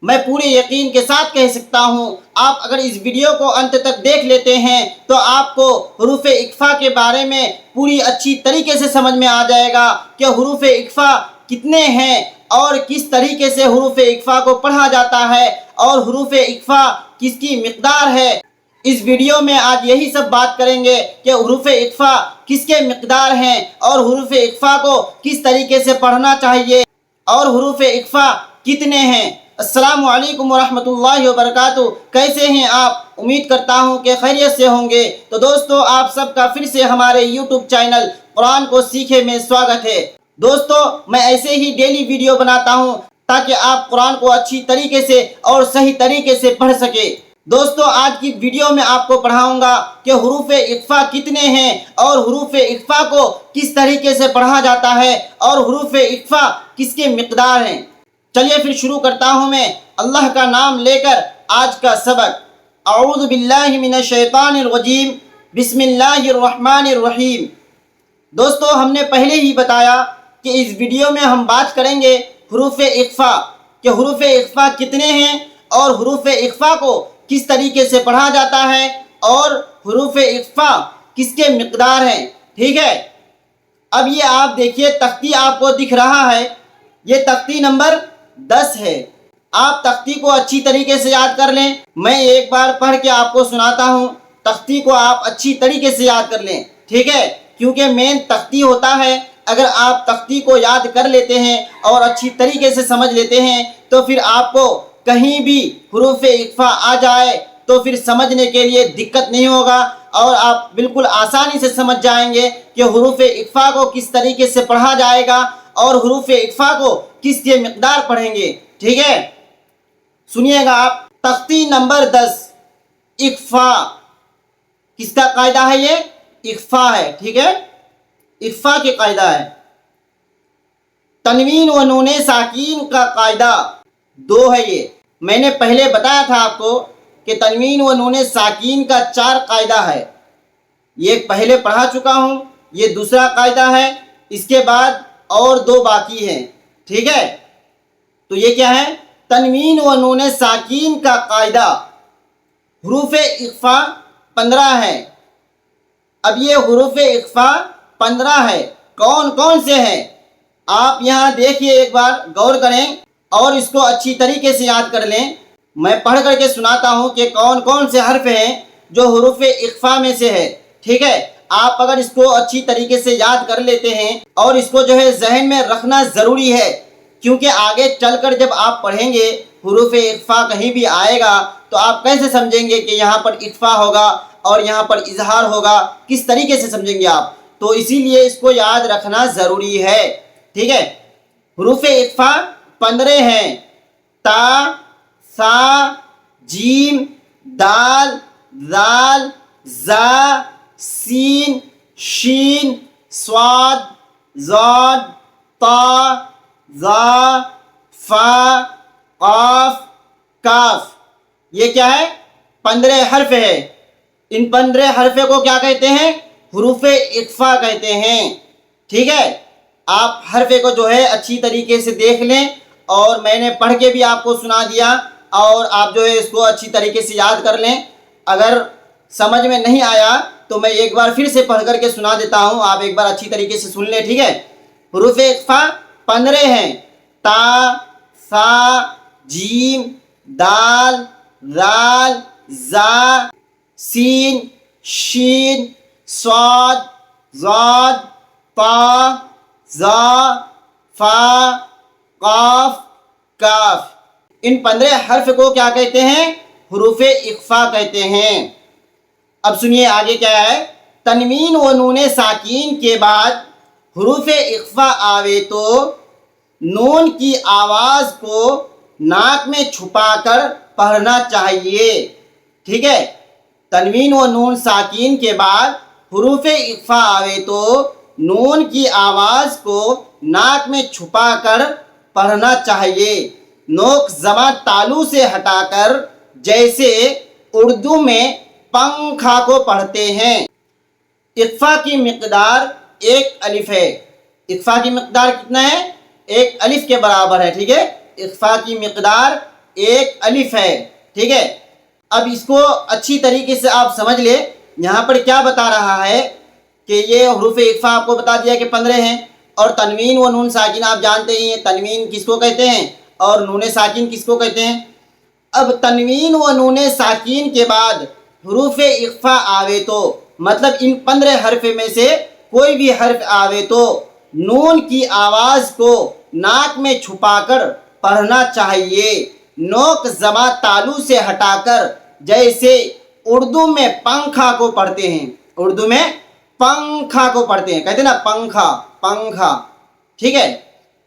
میں پورے یقین کے ساتھ کہہ سکتا ہوں آپ اگر اس ویڈیو کو انت تک دیکھ لیتے ہیں تو آپ کو حروف اقفا کے بارے میں پوری اچھی طریقے سے سمجھ میں آ جائے گا کہ حروف اقفا کتنے ہیں اور کس طریقے سے حروف اقفا کو پڑھا جاتا ہے اور حروف اقفا کس کی مقدار ہے۔ اس ویڈیو میں آج یہی سب بات کریں گے کہ حروف اقفا کس کے مقدار ہیں اور حروف اقفا کو کس طریقے سے پڑھنا چاہیے اور حروف اقفا کتنے ہیں۔ السلام علیکم ورحمۃ اللہ وبرکاتہ۔ کیسے ہیں آپ؟ امید کرتا ہوں کہ خیریت سے ہوں گے۔ تو دوستو آپ سب کا پھر سے ہمارے یوٹیوب چینل قرآن کو سیکھے میں سواگت ہے۔ دوستو میں ایسے ہی ڈیلی ویڈیو بناتا ہوں تاکہ آپ قرآن کو اچھی طریقے سے اور صحیح طریقے سے پڑھ سکے۔ دوستو آج کی ویڈیو میں آپ کو پڑھاؤں گا کہ حروف اقفا کتنے ہیں اور حروف اقفا کو کس طریقے سے پڑھا جاتا ہے اور حروف اقفا کس کے مقدار ہیں۔ چلیے پھر شروع کرتا ہوں میں اللہ کا نام لے کر آج کا سبق۔ اعوذ باللہ من الشیطان الرجیم، بسم اللہ الرحمن الرحیم۔ دوستو ہم نے پہلے ہی بتایا کہ اس ویڈیو میں ہم بات کریں گے حروف اقفا کہ حروف اقفا کتنے ہیں اور حروف اقفا کو کس طریقے سے پڑھا جاتا ہے اور حروف اقفا کس کے مقدار ہیں، ٹھیک ہے۔ اب یہ آپ دیکھیے تختی آپ کو دکھ رہا ہے، یہ تختی نمبر 10 ہے۔ آپ تختی کو اچھی طریقے سے یاد کر لیں۔ میں ایک بار پڑھ کے آپ کو سناتا ہوں، تختی کو آپ اچھی طریقے سے یاد کر لیں، ٹھیک ہے، کیونکہ مین تختی ہوتا ہے۔ اگر آپ تختی کو یاد کر لیتے ہیں اور اچھی طریقے سے سمجھ لیتے ہیں تو پھر آپ کو کہیں بھی حروف اقفا آ جائے تو پھر سمجھنے کے لیے دقت نہیں ہوگا اور آپ بالکل آسانی سے سمجھ جائیں گے کہ حروف اقفا کو کس طریقے سے پڑھا جائے گا اور حروف اقفا کو کس کے مقدار پڑھیں گے، ٹھیک ہے۔ سنیے گا آپ، تختی نمبر 10 اقفا، کس کا قاعدہ ہے؟ یہ اقفا ہے، ٹھیک ہے، اقفا کے قاعدہ ہے۔ تنوین و نون ساکین کا قاعدہ 2 ہے۔ یہ میں نے پہلے بتایا تھا آپ کو کہ تنوین و نون ساکین کا 4 قاعدہ ہے، یہ پہلے پڑھا چکا ہوں، یہ دوسرا قاعدہ ہے، اس کے بعد اور 2 باقی ہیں، ٹھیک ہے۔ تو یہ کیا ہے؟ تنوین و نون ساکین کا قاعدہ۔ حروف اقفا 15 ہے۔ اب یہ حروف اقفا 15 ہے، کون کون سے ہیں؟ آپ یہاں دیکھیے، ایک بار غور کریں اور اس کو اچھی طریقے سے یاد کر لیں۔ میں پڑھ کر کے سناتا ہوں کہ کون کون سے حرف ہیں جو حروف اقفا میں سے ہے، ٹھیک ہے۔ آپ اگر اس کو اچھی طریقے سے یاد کر لیتے ہیں اور اس کو جو ہے ذہن میں رکھنا ضروری ہے، کیونکہ آگے چل کر جب آپ پڑھیں گے حروف اقفا کہیں بھی آئے گا تو آپ کیسے سمجھیں گے کہ یہاں پر اقفا ہوگا اور یہاں پر اظہار ہوگا، کس طریقے سے سمجھیں گے آپ؟ تو اسی لیے اس کو یاد رکھنا ضروری ہے، ٹھیک ہے۔ حروف اقفا 15 ہیں، تا، ثا، جیم، دال، ذال، زا، سین، شین، صاد، ضاد، طا، ظا، فا، قاف، کاف۔ یہ کیا ہے؟ 15 حرف ہے۔ ان 15 حرف کو کیا کہتے ہیں؟ حروف اقفا کہتے ہیں، ٹھیک ہے۔ آپ حرف کو جو ہے اچھی طریقے سے دیکھ لیں اور میں نے پڑھ کے بھی آپ کو سنا دیا اور آپ جو ہے اس کو اچھی طریقے سے یاد کر لیں۔ اگر سمجھ میں نہیں آیا تو میں ایک بار پھر سے پڑھ کر کے سنا دیتا ہوں، آپ ایک بار اچھی طریقے سے سن لیں، ٹھیک ہے۔ حروف اقفا 15 ہیں، تا، ثا، جیم، دال، ذال، زا، سین، شین، صاد، ضاد، طا، ظا، فا، قاف، کاف۔ ان 15 حرف کو کیا کہتے ہیں؟ حروف اقفا کہتے ہیں۔ اب سنیے آگے کیا ہے۔ تنوین و نون ساکین کے بعد حروف اقفا آوے تو نون کی آواز کو ناک میں چھپا کر پڑھنا چاہیے، ٹھیک ہے۔ تنوین و نون ساکین کے بعد حروف اقفا آوے تو نون کی آواز کو ناک میں چھپا کر پڑھنا چاہیے، نوک زبان تالو سے ہٹا کر، جیسے اردو میں پنکھا کو پڑھتے ہیں۔ اقفا کی مقدار 1 الف ہے۔ اقفا کی مقدار کتنا ہے؟ 1 الف کے برابر ہے، ٹھیک ہے۔ اقفا کی مقدار ایک الف ہے، ٹھیک ہے۔ اب اس کو اچھی طریقے سے آپ سمجھ لیں، یہاں پر کیا بتا رہا ہے کہ یہ حروف اخفا آپ کو بتا دیا کہ 15 ہیں، اور تنوین و نون ساکن آپ جانتے ہی ہیں، تنوین کس کو کہتے ہیں اور نون ساکن کس کو کہتے ہیں۔ اب تنوین و نون ساکین کے بعد حروف اخفا آوے تو مطلب ان 15 حرف میں سے کوئی بھی حرف آوے تو نون کی آواز کو ناک میں چھپا کر پڑھنا چاہیے، نوک زباں تالو سے ہٹا کر، جیسے اردو میں پنکھا کو پڑھتے ہیں، اردو میں پنکھا کو پڑھتے ہیں، کہتے ہیں نا پنکھا، پنکھا، ٹھیک ہے،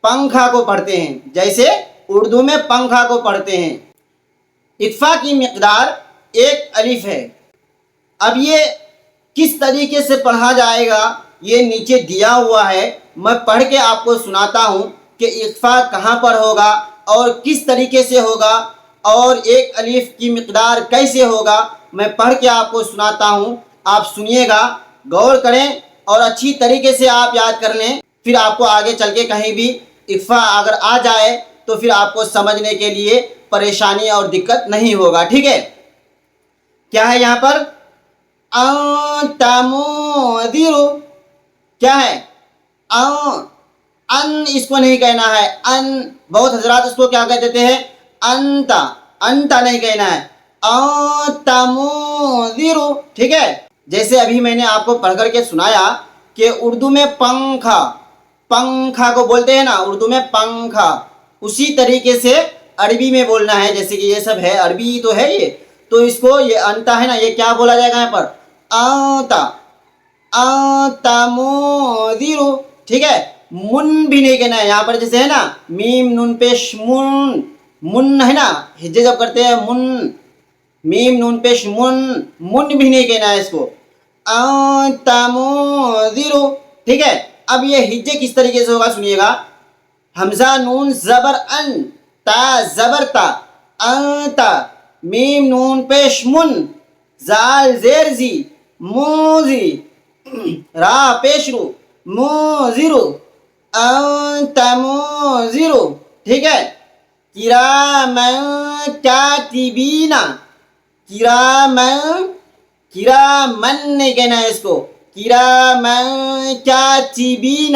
پنکھا کو پڑھتے ہیں، جیسے اردو میں پنکھا کو پڑھتے ہیں۔ اخفا کی مقدار ایک الف ہے۔ اب یہ کس طریقے سے پڑھا جائے گا یہ نیچے دیا ہوا ہے، میں پڑھ کے آپ کو سناتا ہوں کہ اخفا کہاں پر ہوگا اور کس طریقے سے ہوگا اور ایک الف کی مقدار کیسے ہوگا، میں پڑھ کے آپ کو سناتا ہوں، آپ سنیے گا، غور کریں اور اچھی طریقے سے آپ یاد کر لیں، پھر آپ کو آگے چل کے کہیں بھی اخفا اگر آ جائے تو پھر آپ کو سمجھنے کے لیے پریشانی اور دقت نہیں ہوگا، ٹھیک ہے۔ کیا ہے یہاں پر؟ انت منذر، کیا ہے؟ ان اس کو نہیں کہنا ہے، ان بہت حضرات اس کو کیا کہہ دیتے ہیں؟ انتا، انتا نہیں کہنا ہے، انت منذر، ٹھیک ہے۔ جیسے ابھی میں نے آپ کو پڑھ کر کے سنایا کہ اردو میں پنکھا، پنکھا کو بولتے ہیں نا اردو میں پنکھا، اسی طریقے سے عربی میں بولنا ہے، جیسے کہ یہ سب ہے عربی تو ہے یہ، تو اس کو یہ انتا ہے نا یہ کیا بولا جائے گا یہاں پر؟ انتا، انت منذر، ٹھیک ہے۔ من بھی نہیں کہنا ہے یہاں پر، جیسے ہے نا میم نون پیش من، من ہے نا ہجے جب کرتے ہیں من، میم نون پیش من، من بھی نہیں کہنا ہے اس کو، انت منذر، ٹھیک ہے۔ اب یہ ہجے کس طریقے سے ہوگا سنیے گا، حمزہ نون زبر ان، تا زبر تا، انت، میم نون پیش من، زال زیر زی، موزی، را پیش رو، منذر، انت منذر، ٹھیک ہے۔ کرامن کاتبین، کرامن، کرامن نہیں کہنا ہے اس کو، کرامن کاتبین،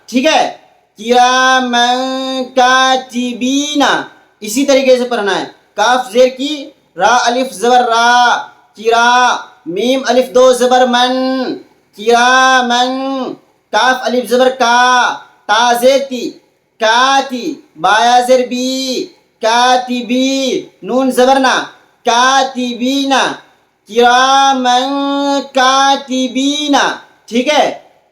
ٹھیک ہے، کرامن کاتبین، اسی طریقے سے پڑھنا ہے۔ کاف زیر کی، را الف زبر را، کرا، میم الف دو زبر من، کرامن، کاف الف زبر کا، تا زیر تی، کاتی، بایا زیر بی، کاتبی، نون زبرنا، کاتبینا، کرامن کاتبین، ٹھیک ہے۔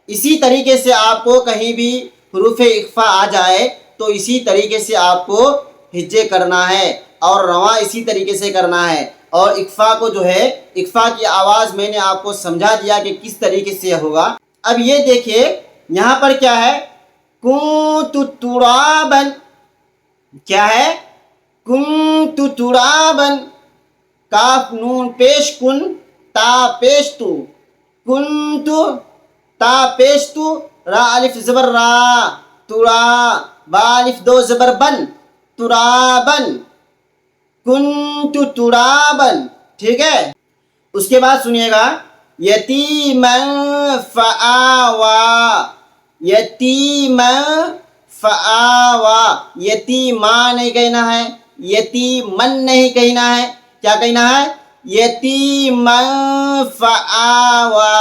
اسی طریقے سے آپ کو کہیں بھی حروف اخفا آ جائے تو اسی طریقے سے آپ کو ہجے کرنا ہے اور رواں اسی طریقے سے کرنا ہے، اور اخفا کو جو ہے اخفا کی آواز میں نے آپ کو سمجھا دیا کہ کس طریقے سے ہوگا۔ اب یہ دیکھیے یہاں پر کیا ہے، کنت ترابا، کیا ہے؟ کنت ترابا، کاف نون پیش کن، تا پیش تو، کنت، تا پیش تو، را الف زبر را، ترا، با الف دو زبر بن، ترابن، کنت ترابن، ٹھیک ہے۔ اس کے بعد سنیے گا، یتیمن فآوا، یتیمن فآوا، یتیمان نہیں کہنا ہے، یتیمن نہیں کہنا ہے، کیا کہنا ہے؟ یتیمن فآوا،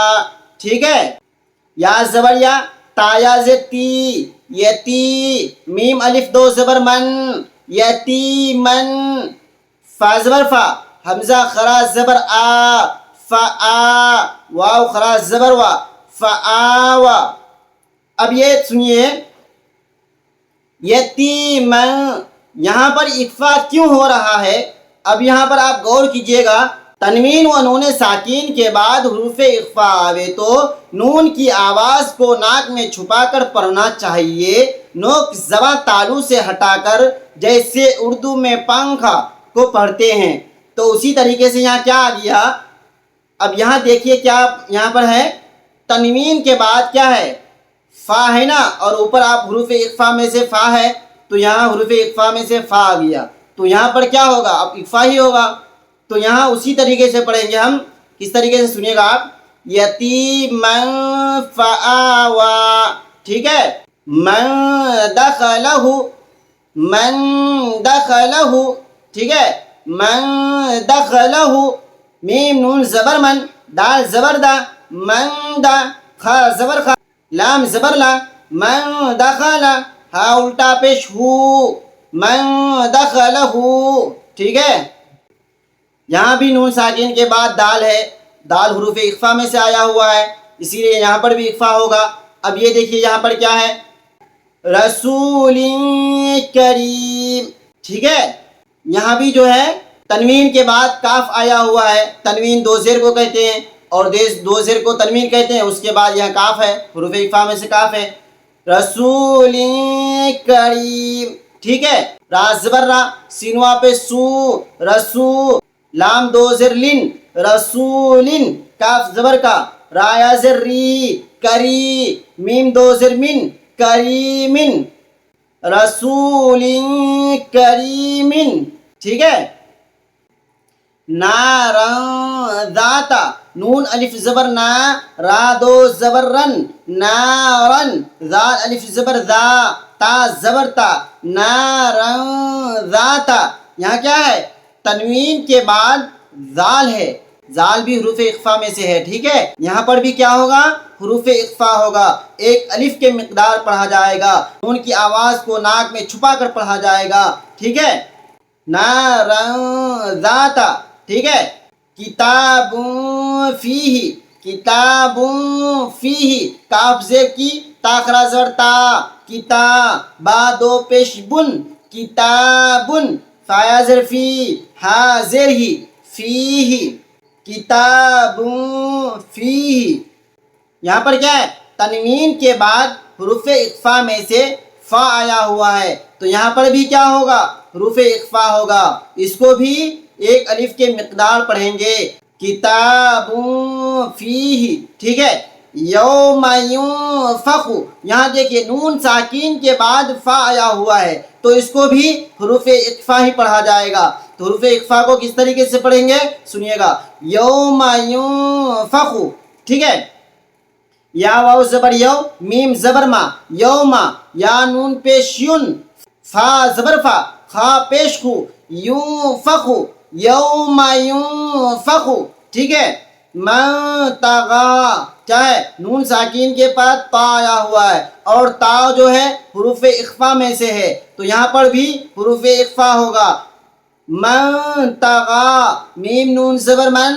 ٹھیک ہے۔ یا زبر یا، تا یا زیر تی، یتی، میم الف دو زبر من، یتیمن، فا زبر فا، حمزہ خراج زبر آ، فآ، واو خراج زبر وا، فآوا۔ اب یہ سنیے، یتیمن، یہاں پر اخفا کیوں ہو رہا ہے؟ اب یہاں پر آپ غور کیجئے گا، تنوین و نون ساکین کے بعد حروف اخفا آوے تو نون کی آواز کو ناک میں چھپا کر پڑھنا چاہیے، نوک زباں تالو سے ہٹا کر، جیسے اردو میں پنکھا کو پڑھتے ہیں۔ تو اسی طریقے سے یہاں کیا آ گیا، اب یہاں دیکھیے کیا یہاں پر ہے، تنوین کے بعد کیا ہے؟ فا ہے نا، اور اوپر آپ حروف اخفا میں سے فا ہے، تو یہاں حروف اخفا میں سے فا آ گیا، تو یہاں پر کیا ہوگا؟ اب اقفا ہی ہوگا. تو یہاں اسی طریقے سے پڑھیں گے ہم. کس طریقے سے سنیے گا آپ؟ یتیمن فآوا. ٹھیک ہے. من دخلہ، من دخلہ. ٹھیک ہے. من دخلہ. میم نون زبر من، دال زبر دا، من دا، خا زبر خا، لام زبر لا. من دخل، ہا الٹا پیش ہو، من دخلہ. ٹھیک ہے. یہاں بھی نون ساکن کے بعد دال ہے. دال حروف اخفا میں سے آیا ہوا ہے، اسی لیے یہاں پر بھی اخفا ہوگا. اب یہ دیکھیے یہاں پر کیا ہے؟ رسول کریم. ٹھیک ہے. یہاں بھی جو ہے تنوین کے بعد کاف آیا ہوا ہے. تنوین دو زیر کو کہتے ہیں اور دو زیر کو تنوین کہتے ہیں. اس کے بعد یہاں کاف ہے، حروف اخفا میں سے کاف ہے. رسول کریم. ٹھیک ہے. را زبر را، سینوا پہ سو، رسو. لام دو زر لن، رسولن. کاف زبر کا، را یا زر ری، کری. میم دو زر من، کریمن. رسول کریم. ٹھیک ہے. نارن ذاتا، نون الف زبر نا، را دو زبر رن، نارن. ذال الف زبر ذا، تا زبر تا، نارن ذاتا. یہاں کیا ہے؟ تنوین کے بعد ذال ہے. ذال بھی حروف اخفا میں سے ہے. ٹھیک ہے. یہاں پر بھی کیا ہوگا؟ حروف اخفا ہوگا. ایک الف کے مقدار پڑھا جائے گا. نون کی آواز کو ناک میں چھپا کر پڑھا جائے گا. ٹھیک ہے. نارن ذاتا. ٹھیک ہے. کتاب فیہ، کتاب فیہ. کاف زیر کی، تا خرا زبر تا، کتا. با دو پیش بن، کتابن. فایا زر فی، ہا زیر ہی، فیہ. کتاب فیہ. یہاں پر کیا ہے؟ تنوین کے بعد حروف اخفا میں سے فا آیا ہوا ہے. تو یہاں پر بھی کیا ہوگا؟ حروف اخفا ہوگا. اس کو بھی ایک الف کے مقدار پڑھیں گے. کتاب فیہ. ٹھیک ہے. یوم ینفخ. یہاں دیکھیے نون ساکین کے بعد فا آیا ہوا ہے، تو اس کو بھی حروف اخفا ہی پڑھا جائے گا. تو حروف اخفا کو کس طریقے سے پڑھیں گے سنیے گا. یوم ینفخ. ٹھیک ہے. یا واو زبر یو، میم زبر ما، یوما. یا نون پیش یون، فا زبر فا، خا پیش خو، ینفخ. یوم ینفخ. ٹھیک ہے. من طغا. کیا ہے؟ نون ساکین کے پاس تا آیا ہوا ہے اور تا جو ہے حروف اخفا میں سے ہے، تو یہاں پر بھی حروف اخفا ہوگا. من طغا. میم نون زبر من،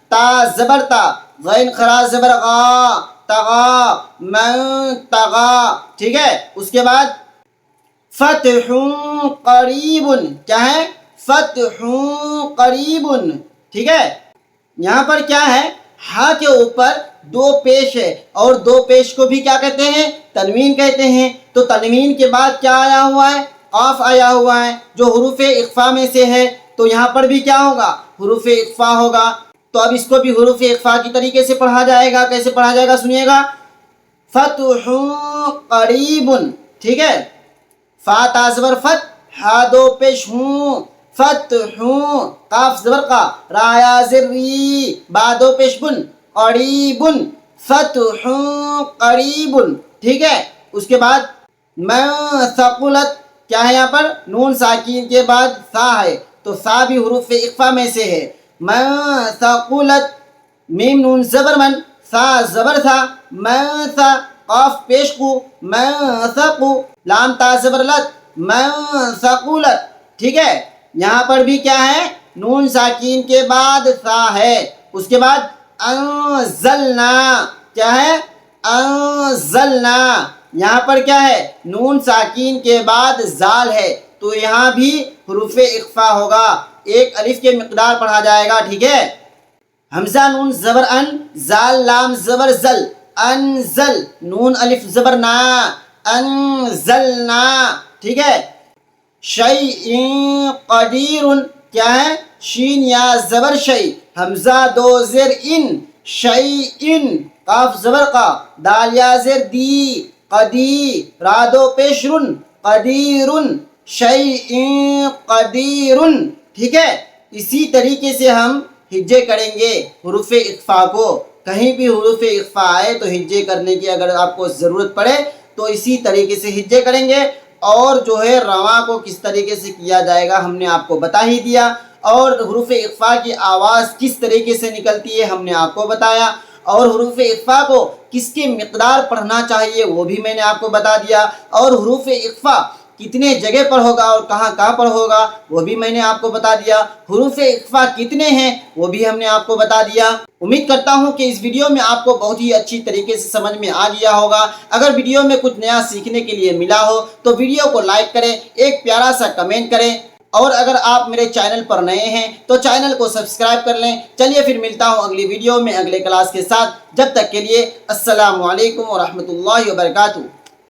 تا زبر تا، غین خرا زبر غا، طغا. من طغا. ٹھیک ہے. اس کے بعد فتح قریب. کیا ہے؟ فتح قریب. ٹھیک ہے. یہاں پر کیا ہے؟ ہا کے اوپر دو پیش ہے اور دو پیش کو بھی کیا کہتے ہیں؟ تنوین کہتے ہیں. تو تنوین کے بعد کیا آیا ہوا ہے؟ قاف آیا ہوا ہے جو حروف اخفا میں سے ہے. تو یہاں پر بھی کیا ہوگا؟ حروف اخفا ہوگا. تو اب اس کو بھی حروف اخفا کی طریقے سے پڑھا جائے گا. کیسے پڑھا جائے گا سنیے گا. فتح قریب. ٹھیک ہے. فا تا زبر فت، ہا دو پیش ہوں، فتح. قاف زبر کا، را یا زر ری، با دو پیش بن، قریب. فتح قریب. ٹھیک ہے. اس کے بعد من ثقلت. کیا ہے یہاں پر؟ نون ساکین کے بعد سا ہے، تو سا بھی حروف اخفا میں سے ہے. من ثقلت. میم نون زبر من، سا زبر تھا، من سا. قاف پیش کو، من ثقو. لام تا زبر لت، من ثقلت. ٹھیک ہے. یہاں پر بھی کیا ہے؟ نون ساکین کے بعد سا ہے. اس کے بعد انزلنا. کیا ہے؟ انزلنا. یہاں پر کیا ہے؟ نون ساکین کے بعد زال ہے، تو یہاں بھی حروف اخفا ہوگا. ایک الف کے مقدار پڑھا جائے گا. ٹھیک ہے. حمزہ نون زبر ان، زال لام زبر زل، انزل. نون الف زبر نا، انزلنا. ٹھیک ہے. شیء قدیر. کیا ہے؟ شین یا زبر شی، حمزہ دو زر ان، شیء. قاف زبر کا، دال یا زر دی، قدی. را دو پیش رن، قدیر. شیء قدیر. ٹھیک ہے، اسی طریقے سے ہم ہجے کریں گے حروف اخفا کو. کہیں بھی حروف اخفا آئے تو ہجے کرنے کی اگر آپ کو ضرورت پڑے تو اسی طریقے سے ہجے کریں گے. اور جو ہے رواں کو کس طریقے سے کیا جائے گا ہم نے آپ کو بتا ہی دیا. اور حروف اخفا کی آواز کس طریقے سے نکلتی ہے ہم نے آپ کو بتایا. اور حروف اخفا کو کس کی مقدار پڑھنا چاہیے وہ بھی میں نے آپ کو بتا دیا. اور حروف اخفا کتنے جگہ پر ہوگا اور کہاں کہاں پر ہوگا وہ بھی میں نے آپ کو بتا دیا. حروف اخفا کتنے ہیں وہ بھی ہم نے آپ کو بتا دیا. امید کرتا ہوں کہ اس ویڈیو میں آپ کو بہت ہی اچھی طریقے سے سمجھ میں آ گیا ہوگا. اگر ویڈیو میں کچھ نیا سیکھنے کے لیے ملا ہو تو ویڈیو کو لائک کریں، ایک پیارا سا کمنٹ کریں. اور اگر آپ میرے چینل پر نئے ہیں تو چینل کو سبسکرائب کر لیں. چلیے پھر ملتا ہوں اگلی ویڈیو میں اگلے کلاس کے ساتھ. جب تک کے لیے السلام علیکم ورحمۃ اللہ وبرکاتہ.